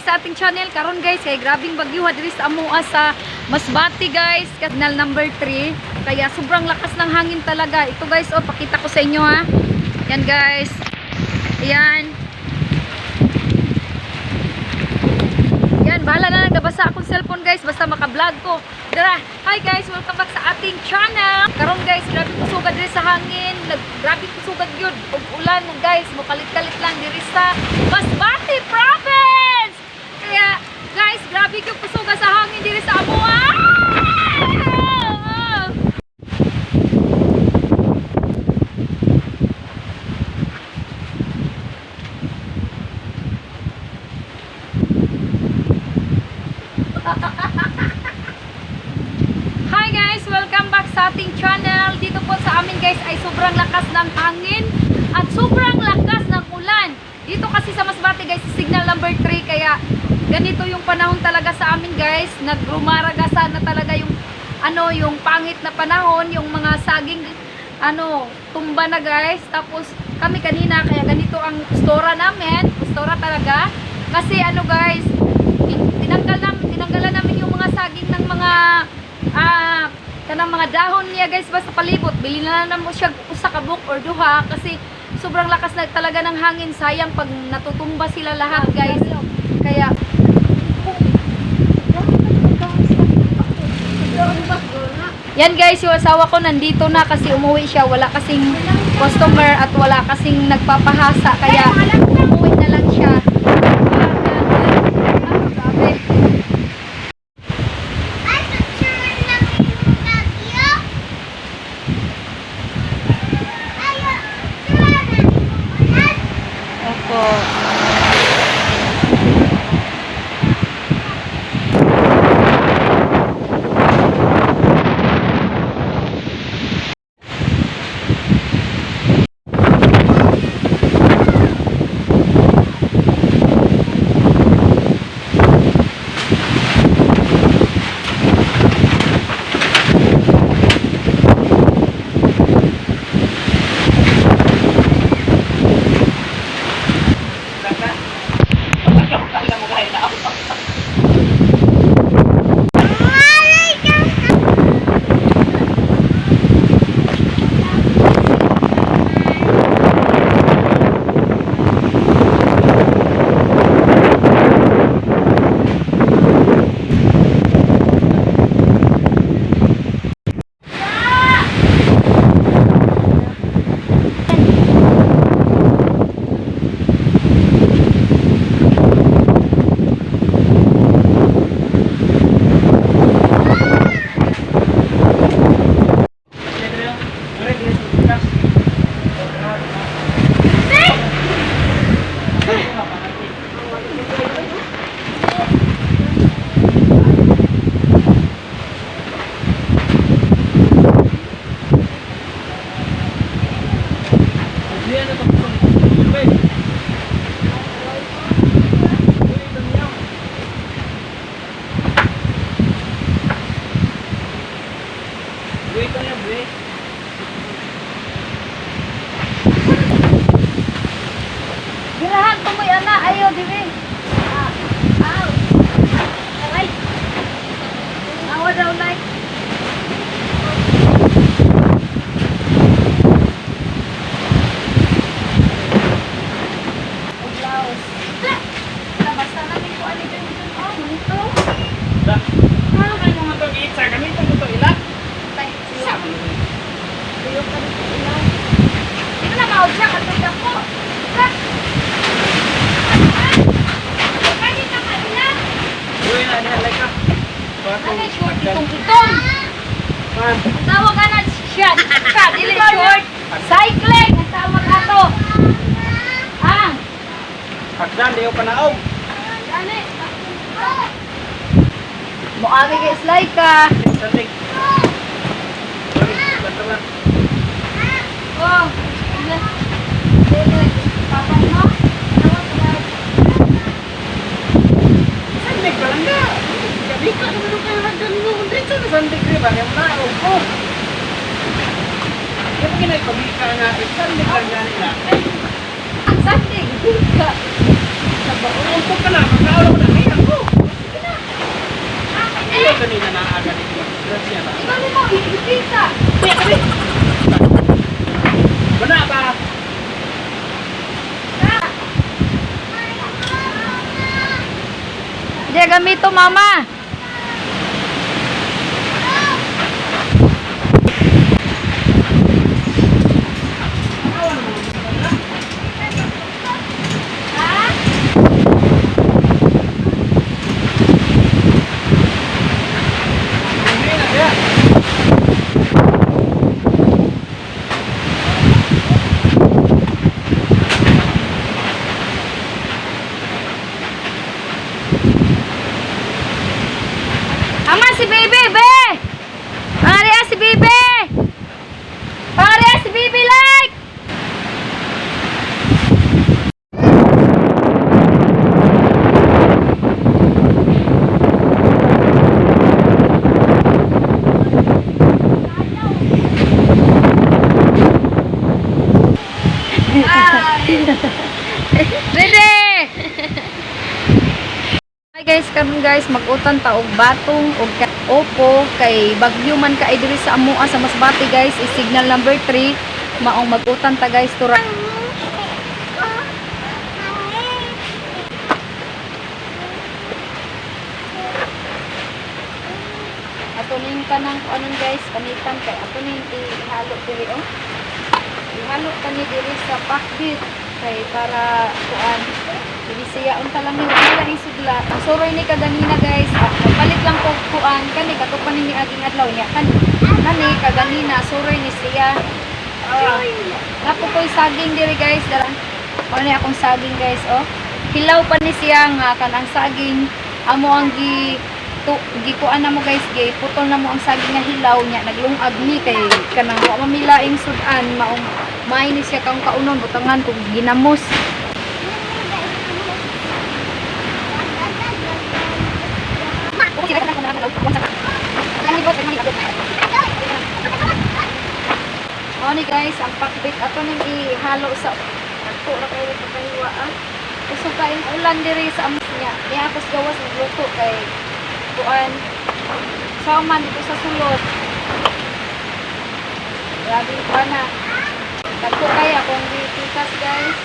sa ating channel. Karon guys, kay grabing bagyo diri sa amoa sa Masbate guys, kanal number 3. Kaya sobrang lakas ng hangin talaga. Ito guys, oh, pakita ko sa inyo ha. Yan guys. Ayan. Yan, bahala na nagabasa akong cellphone guys, basta maka-vlog ko. Tara, hi guys, welcome back sa ating channel. Karon guys, grabe kusugad diri sa hangin. Grabe kusugad yun. Og ulan guys, mukalit-kalit lang diri sa Masbate province. Kaya guys, grabe yung kusugad sa hangin diri sa amoa. Hi guys, welcome back sa ating channel. Dito po sa amin guys ay sobrang lakas ng hangin at sobrang lakas ng ulan. Dito kasi sa Masbate guys, signal number 3, kaya ganito yung panahon talaga sa amin guys. Nagrumaragasan na talaga yung yung pangit na panahon, yung mga saging tumba na guys. Tapos kami kanina, kaya ganito ang kustora namin, kustora talaga. Kasi guys, tinanggalan namin yung mga saging ng mga kanang mga dahon niya guys, basta palibot. Bili na mo siya usa ka book or duha kasi sobrang lakas na talaga ng hangin. Sayang pag natutumba sila lahat guys. Kaya yan guys, yung asawa ko nandito na kasi umuwi siya. Wala kasing customer at wala kasing nagpapahasa, kaya umuwi na lang siya. Girahan tumoy ana ayo diri. Aw. Aray. Awa daw like. Oglaos. Basta namin ko ani dito. Oh, dito. Da. Kayo nga to gitsa kami to ilat. Tay, sabi. Ayo ka dito ilaw. Di na maud siya katong ko. Uy, na halika. Ano short itong Man, ang tawag ka na siya. Dili short. Cycling. Ang tawag ka to. pagdan di pa naog. Gani. Muagi kay slide ka. Sandig. Basta lang. Oh. Dili. Papa mo. Sandig ka lang na. Gabi ka naman kayo hagdan mo. Dito na sandig rin ba? Yung naog ko. Yung ginagpabika nga, sandig lang gani na. Sandig. Umpok ka na, magkaulaw na. Dia gamito mama. Ama si Bibi, be! Pangariya si Bibi! Pangariya si Bibi, like! Ready! Hi guys, karon guys mag-utan ta og batong og opo kay bagyo man ka diri sa amoa sa Masbate guys, is signal number 3 maong mag-utan ta guys tura. Ato ning kanang anon guys, panitan kay ato ning ihalo diri oh. Ihalo tani diri sa pakbit kay para kuan dili siya unta lang ni wala ni sudla. Ang suroy ni kaganina guys, palit lang ko kuan kani katupan ni aging adlaw niya kan kani kaganina suroy ni siya. Napo koy saging diri guys, dara. Ano akong saging guys oh. Hilaw pa ni siya nga kanang saging amo ang gikuan na mo guys, gay putol na mo ang saging nga hilaw niya naglungag ni kay kanang wa mamilaing sudan maong may ni siya kang kaunon butangan kung ginamos. Oh ni guys, ang pakbit ato ning ihalo sa ako ra kayo pagkahiwa ah. Uso kain ulan diri sa amos niya. Niya ako gawas ng luto kay kuan. Sauman dito sa sulod. Grabe pa na. Dagko kaya kung ditikas guys.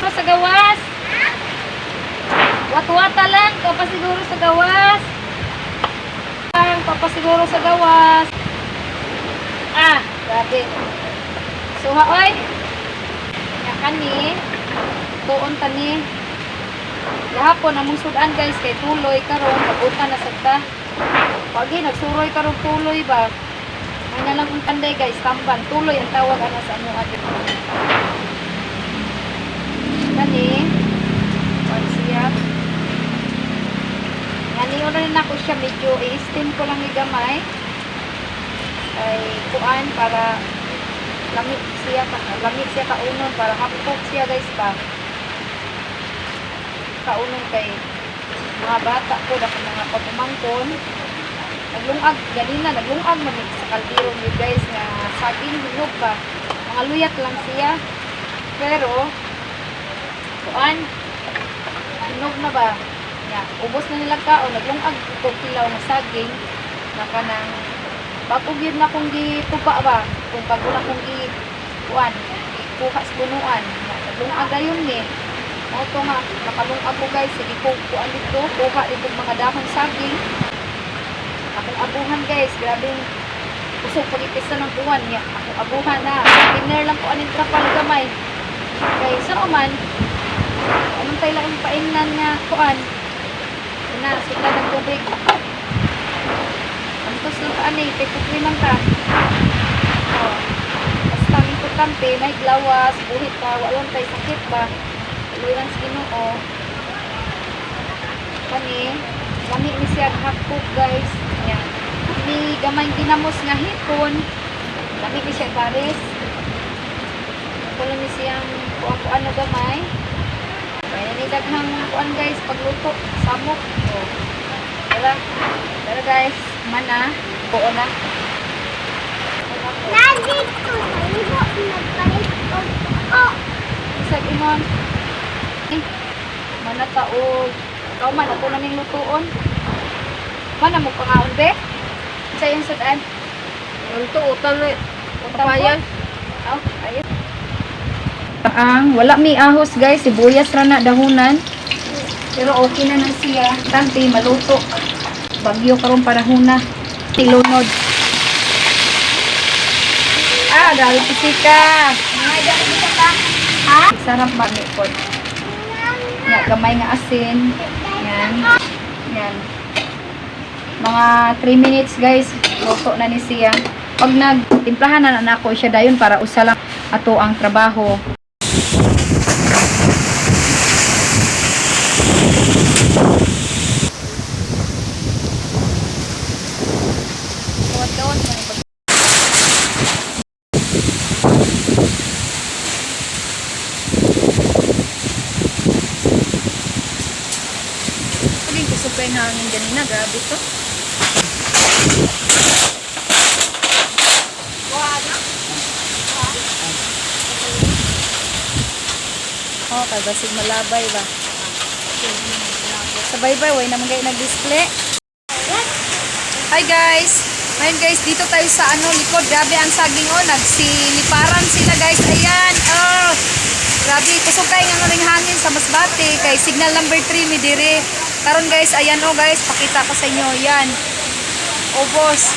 Ano sa gawas? Wat-wata lang, papasiguro sa gawas. Papasiguro sa gawas. Ah, grabe. Suha oy. Nya kani. Tuon tani. Gahapon among sudan guys kay tuloy karon pag-utan na sagta. Pagi nagsuroy karon tuloy ba. Anya lang kung tanday guys, tamban tuloy ang tawag ana sa amo atin. Kani. Pag siya. Ngani rin ako siya medyo i-steam ko lang ni gamay. Ay kuan para lamig siya kaunon para hapok siya guys ba. Kaunon kay mga bata ko dako mga pagumangkon. Naglungag ganina naglungag man sa kaldero ni guys nga saging hinog ba. Mga luyat lang siya. Pero kuan hinog na ba? Ya, ubos na nila kaon naglungag ug kilaw nga saging na kanang bago gyud na kung gitupa ba kung bago na kung kuan ikuha sa bunuan naglungag ayon ni mo to nga nakalungag ko guys sige ko kuan dito kuha dito mga dahon saging akong abuhan guys grabe usok pagipisa ng kuan niya akong abuhan na dinner lang ko aning trapal gamay kay sa man anong tayo lang paingnan nga kuan na sila ng tubig antos lang ani kay putri man ka oh basta importante may glawas buhit pa walon tay sakit ba luyan sa Ginoo kani lami ni siya hakpok guys yan ni gamay ginamos nga hipon lami ni siya pares kulo ni siyang kuan na gamay kaya ni daghang kuan guys pagluto samok oh tara guys mana buo na Nandito sa ibo nagpalit ko. sa imon mana taog ikaw man ako na ning lutuon mana mo pangaon be sa yung sudan Ito, utang na. papayan aw ayun ang wala mi ahos guys sibuyas ra na dahunan Pero okay na siya. Tante, maluto. Bagyo karon panahon na. Tilunod. Dali pisika. May dali ka ba? Ha? Sarap ba ni pod? Ya, gamay nga asin. Yan. Yan. Mga 3 minutes guys. Luto na ni siya. Pag nagtimplahan na ako siya dayon para usa lang ato ang trabaho. Paging kusupay na hangin ganina, grabe to. Oh, kay basig malabay ba? Sa bye-bye, way naman kayo nag-display. Hi guys! Ngayon guys, dito tayo sa likod. Grabe ang saging nagsiliparan sila guys. Ayan, grabe, kusog kayo nga ring hangin sa Masbate. Kay signal number 3 mi dire. Karon guys, ayan guys, pakita ko sa inyo. Yan. Boss.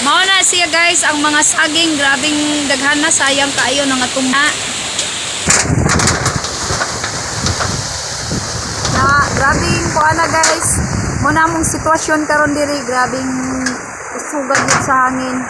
Mao na siya guys, ang mga saging. Grabing daghan na, sayang kaayo nga tuma. Grabing kuana guys. Muna mong sitwasyon karon diri, grabing usugad yun sa hangin.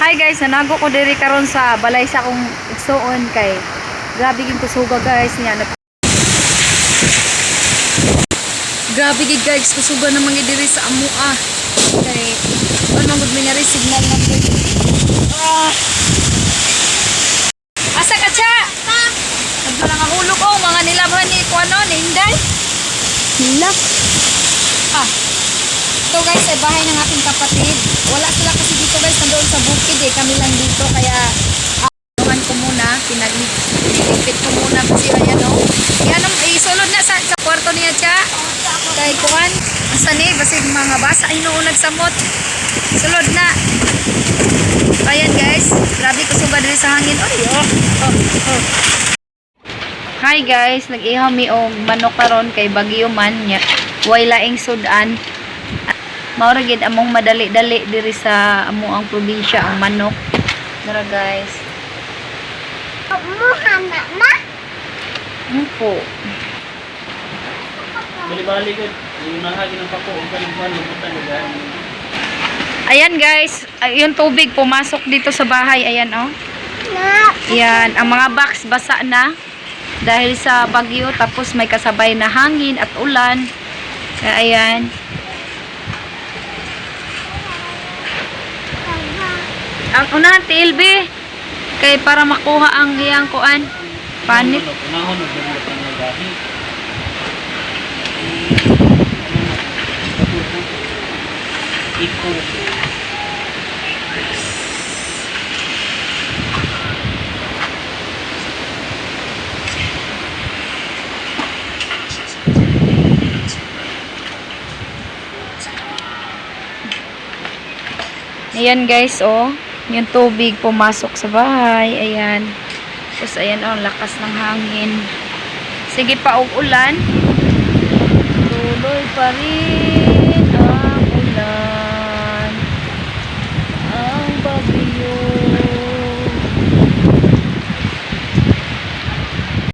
Hi guys, nanago ko diri karon sa balay sa akong igsuon kay grabe gyud kusuga guys niya. Grabe gyud guys, kusuga na mga diri sa amua. Kay ano gud mi na signal na po. Asa ka cha? Nagdala nga hulog mga nilabhan ni kuano ni Inday. Hilak. Ito guys ay bahay ng ating kapatid. Wala sila kasi dito guys, nandoon sa bukid kami lang dito kaya tuhan ko muna, pinagligpit ko muna kasi ayan yan isulod na sa kwarto niya siya kay kuhan asa ni basig mga basa hinuon nagsamot sulod na. Ayan guys, grabe kusuga diri sa hangin. Hi guys, nag-ihaw mi manok karon kay bagyo man nya way laing sudan. Maura gid among madali-dali diri sa amo ang probinsya ang manok. Dara guys. Muhana ma? Po. Bali-bali ko. Yung nahagi ng pako. Ang kalimpan. Ayan guys, yung tubig pumasok dito sa bahay. Ayan Ayan, ang mga box basa na dahil sa bagyo tapos may kasabay na hangin at ulan. Kaya ayan. Ang unahan TLB kay para makuha ang iyang kuan panit. Unahon og ang gahi. Iko. Ayan guys, yung tubig pumasok sa bahay. Ayan. Tapos ayan ang lakas ng hangin. Sige pa ulan. Tuloy pa rin.